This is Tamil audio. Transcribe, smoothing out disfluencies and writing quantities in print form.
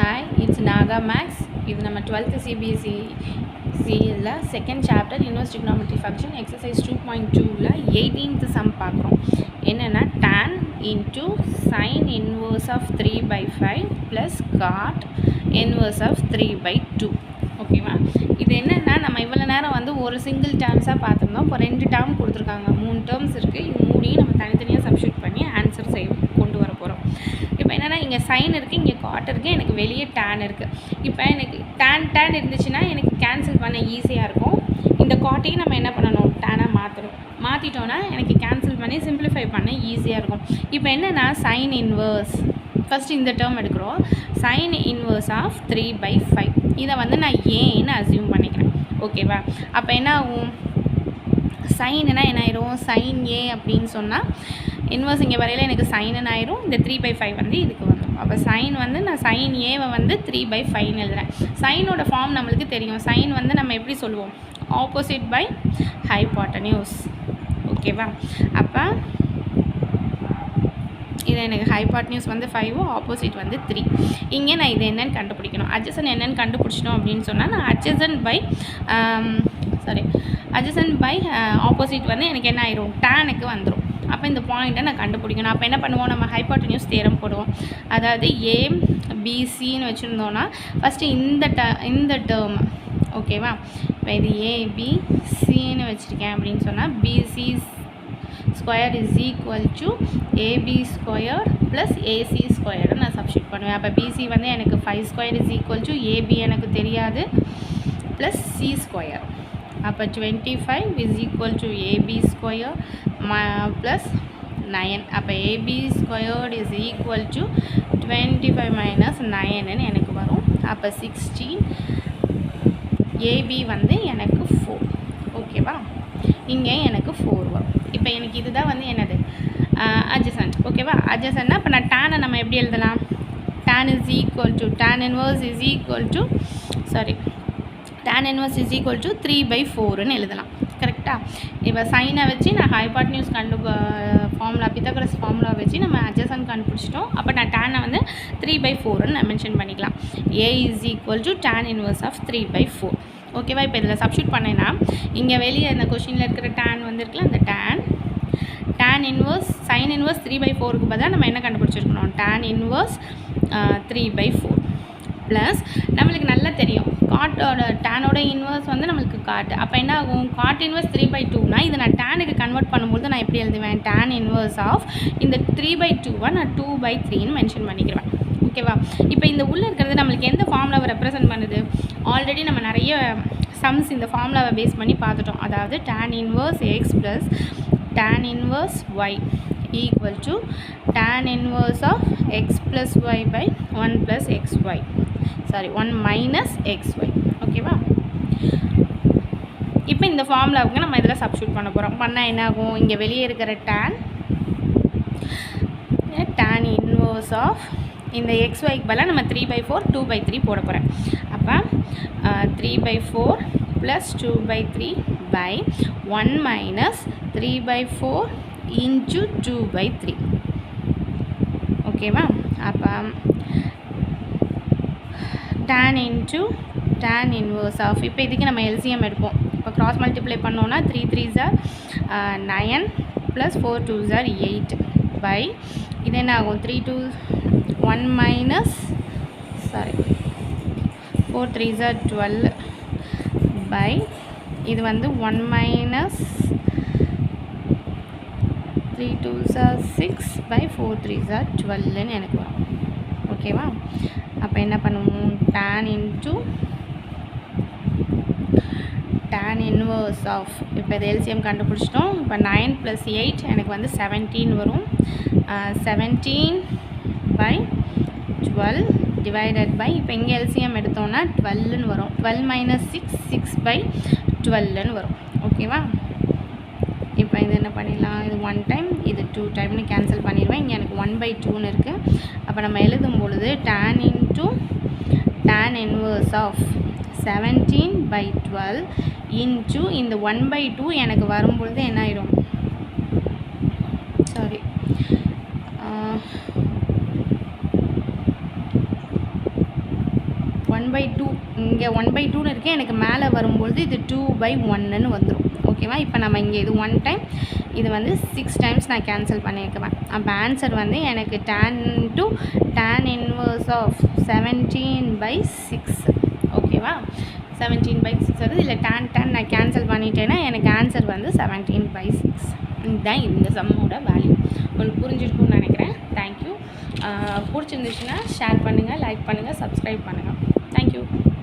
Hi, it's Naga Max. இது நம்ம 12th CBSE CL second chapter inverse trigonometry function exercise 2.2ல 18th sum பார்க்குறோம். என்னென்னா tan into sin inverse of 3/5 plus cot inverse of 3/2. ஓகேவா? இது என்னென்னா நம்ம இவ்வளோ நேரம் வந்து ஒரு சிங்கிள் டேர்ம்ஸாக பார்த்துருந்தோம். இப்போ 2 டேர்ம் கொடுத்துருக்காங்க, 3 டேர்ம்ஸ் இருக்குது. இது மூணையும் நம்ம தனித்தனியாக சப்ஸ்டியூட் பண்ணி ஆன்சர் கொண்டு வர போகிறோம். இப்போ என்னென்னா இங்கே சைன் இருக்குது, இங்கே காட் இருக்குது, எனக்கு வெளியே டேன் இருக்குது. இப்போ எனக்கு டேன் இருந்துச்சுன்னா எனக்கு கேன்சல் பண்ண ஈஸியாக இருக்கும். இந்த காட்டையும் நம்ம என்ன பண்ணணும், டேனாக மாற்றிட்டோன்னா எனக்கு கேன்சல் பண்ணி சிம்பிளிஃபை பண்ண ஈஸியாக இருக்கும். இப்போ என்னென்னா சைன் இன்வர்ஸ், ஃபஸ்ட்டு இந்த டேர்ம் எடுக்கிறோம். சைன் இன்வர்ஸ் ஆஃப் 3/5 இதை வந்து நான் ஏன்னு அசியூம் பண்ணிக்கிறேன். ஓகேவா? அப்போ என்ன ஆகும், சைனுனா என்ன ஆயிரும், சைன் ஏ அப்படின்னு சொன்னால் இன்வர்ஸ் இங்கே வரையில் எனக்கு சைனுன்னு ஆயிரும். இந்த 3/5 வந்து இதுக்கு வந்துடும். அப்போ சைன் வந்து நான் சைன் ஏவை வந்து 3/5 எழுதுகிறேன். சைனோட ஃபார்ம் நம்மளுக்கு தெரியும். சைன் வந்து நம்ம எப்படி சொல்லுவோம், ஆப்போசிட் பை ஹைபாட்டனியூஸ். ஓகேவா? அப்போ இது எனக்கு ஹைபாட்னியூஸ் வந்து 5, ஆப்போசிட் வந்து 3. இங்கே நான் இது என்னென்னு கண்டுபிடிக்கணும். அட்ஜசன் என்னென்னு கண்டுபிடிச்சிட்டோம் அப்படின்னு சொன்னால் நான் அட்ஜசன் பை ஆப்போசிட் வந்து எனக்கு என்ன ஆயிரும், டேனுக்கு வந்துடும். அப்போ இந்த பாயிண்ட்டை நான் கண்டுபிடிக்கணும். அப்போ என்ன பண்ணுவோம், நம்ம ஹைபாட்டனியூஸ் தியரம் போடுவோம். அதாவது ஏபிசின்னு வச்சுருந்தோன்னா ஃபஸ்ட்டு இந்த டேர்ம். ஓகேவா? இப்போ இது ஏபிசின்னு வச்சுருக்கேன் அப்படின்னு சொன்னால் B C square is equal to A B square plus A C squared நான் சப்ஸ்டியூட் பண்ணுவேன். அப்போ பிசி வந்து எனக்கு 5 square is equal to A B எனக்கு தெரியாது ப்ளஸ் சி ஸ்கொயர். அப்போ 25 is equal to A B square plus 9. அப்போ A B squared is equal to 25 minus 9ன்னு எனக்கு வரும். அப்போ 16. ஏபி வந்து எனக்கு 4. ஓகேவா? இங்கே எனக்கு 4 வரும். இப்போ எனக்கு இதுதான் வந்து என்னது, அட்ஜசன்ட். ஓகேவா? அட்ஜசன்ட்னா இப்போ நான் டேனை நம்ம எப்படி எழுதலாம், tan is equal to tan inverse is equal to tan inverse is equal to 3/4ன்னு எழுதலாம். கரெக்டாக? இப்போ சைனை வச்சு நான் ஹைபாட்னியூஸ் ஃபார்முலா, பித்தகரஸ் ஃபார்முலா வச்சு நம்ம அட்ஜசன்ட் கண்டுபிடிச்சிட்டோம். அப்போ நான் டேனை வந்து 3/4ன்னு நான் மென்ஷன் பண்ணிக்கலாம். A is equal to tan inverse of 3/4. ஓகேவா? இப்போ இதில் சப்ஸ்டியூட் பண்ணேன்னா இங்கே வெளியே அந்த கொஷினில் இருக்கிற டேன் வந்துருக்குல்ல, அந்த டேன் இன்வர்ஸ் சைன் இன்வர்ஸ் 3/4க்கு பதிலாக நம்ம என்ன கண்டுபிடிச்சிருக்கணும், டேன் இன்வர்ஸ் 3/4 ப்ளஸ் நம்மளுக்கு நல்லா தெரியும் டேனோட இன்வர்ஸ் வந்து நம்மளுக்கு காட்டு. அப்போ என்ன ஆகும், காட் இன்வர்ஸ் 3/2னா இதை நான் டேனுக்கு கன்வெர்ட் பண்ணும்போது நான் எப்படி எழுதுவேன், டேன் இன்வர்ஸ் ஆஃப் இந்த 3/2 நான் 2/3ன்னு மென்ஷன் பண்ணிக்கிறேன். ஓகேவா? இப்போ இந்த உள்ளே இருக்கிறது நம்மளுக்கு எந்த ஃபார்முலாவை ரெப்ரசென்ட் பண்ணுது, ஆல்ரெடி நம்ம நிறைய சம்ஸ் இந்த ஃபார்முலாவை பேஸ் பண்ணி பார்த்துட்டோம். அதாவது tan inverse x plus tan inverse y equal to tan inverse of x plus y by 1 plus x y, 1 minus x y. ஓகேவா? இப்போ இந்த ஃபார்முலாவுக்கு நம்ம இதில் சப்ஸ்டியூட் பண்ண போகிறோம். பண்ணால் என்ன ஆகும், இங்கே வெளியே இருக்கிற tan இன்வர்ஸ் ஆஃப் இந்த எக்ஸ்ஒய்க்கு பதிலாக நம்ம 3/4 2/3 போட போகிறேன். அப்போ 3/4 ப்ளஸ் 2/3 பை 1 மைனஸ் 3/4 இன்ட்டு 2/3. ஓகேவா? அப்போ tan இன்வர்ஸ் ஆஃப், இப்போ இதுக்கு நம்ம எல்சிஎம் எடுப்போம். இப்போ கிராஸ் மல்டிப்ளை பண்ணோன்னா 3 3s are 9 plus 4 2s are 8 by இது என்ன ஆகும், 3 2 1 மைனஸ் 4 3s are 12 பை இது வந்து 1 minus 3 2s are 6 by 4 3s are 12ன்னு எனக்கு வரும். ஓகேவா? அப்போ என்ன பண்ணுவோம், tan இன்வர்ஸ் ஆஃப், இப்போ இது எல்சிஎம் கண்டுபிடிச்சிட்டோம். இப்போ 9 + 8 எனக்கு வந்து 17 வரும். 17 பை 12 டிவைடட் பை, இப்போ இங்கே எல்சிஎம் எடுத்தோன்னா 12ன்னு வரும். 12 மைனஸ் 6 பை 12ன்னு வரும். ஓகேவா? இப்போ இது என்ன பண்ணிடலாம், இது 1 டைம் இது 2 டைம்னு கேன்சல் பண்ணிடுவேன். இங்கே எனக்கு 1/2ன்னு இருக்குது. அப்போ நம்ம எழுதும் பொழுது tan இன்வர்ஸ் ஆஃப் 17/12 இன்ட்டு இந்த 1/2 எனக்கு வரும்பொழுது என்ன ஆயிடும், 1/2 இங்கே 1/2ன்னு இருக்குது, எனக்கு மேலே வரும்பொழுது இது 2/1ன்னு வந்துடும். ஓகேவா? இப்போ நம்ம இங்கே இது 1 டைம், இது வந்து 6 டைம்ஸ் நான் கேன்சல் பண்ணியிருக்கேன். அப்போ ஆன்சர் வந்து எனக்கு tan inverse ஆஃப் 17/6. ஓகேவா? 17/6 வருது. இல்லை tan நான் கேன்சல் பண்ணிட்டேன்னா எனக்கு ஆன்சர் வந்து 17/6. இதுதான் இந்த சம்மோட வேல்யூ. உங்களுக்கு புரிஞ்சிருக்கும்னு நினைக்கிறேன். தேங்க்யூ. பிடிச்சிருந்துச்சுன்னா ஷேர் பண்ணுங்கள், லைக் பண்ணுங்கள், சப்ஸ்கிரைப் பண்ணுங்கள். தேங்க்யூ.